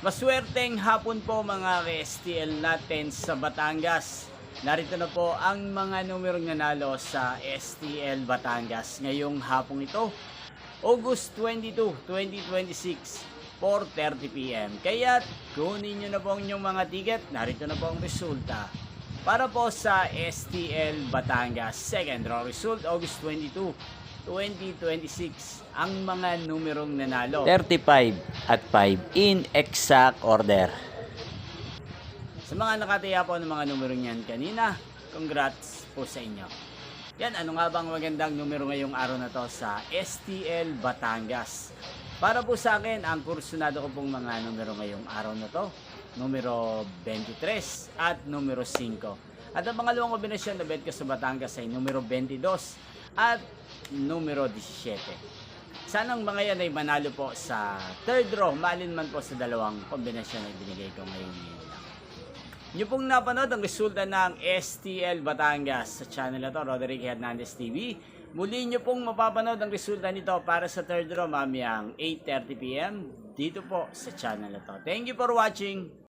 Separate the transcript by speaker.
Speaker 1: Maswerteng hapon po mga ka-STL natin sa Batangas. Narito na po ang mga numerong nanalo sa STL Batangas ngayong hapong ito, August 22, 2026, 4:30 PM. Kaya kunin nyo na po ang inyong mga ticket. Narito na po ang resulta para po sa STL Batangas. Second draw result, August 22, 2026. Ang mga numerong nanalo:
Speaker 2: 35 at 5 in exact order.
Speaker 1: sa mga nakataya po ng mga numero niyan kanina, congrats po sa inyo. Yan, ano nga bang magandang numero ngayong araw na to sa STL Batangas? Para po sa akin, ang kursunado ko pong mga numero ngayong araw na to, numero 23 at numero 5. At ang pangalawang kombinasyon na bet ko sa Batangas ay numero 22 at numero 17. Sanang mga yan ay manalo po sa third draw, malin man po sa dalawang kombinasyon na binigay ko ngayon. Nyo pong napanood ang resulta ng STL Batangas sa channel na to, Roderick Hernandez TV. Muli nyo pong mapapanood ang resulta nito para sa third draw mamayang 8:30 PM dito po sa channel na to. Thank you for watching.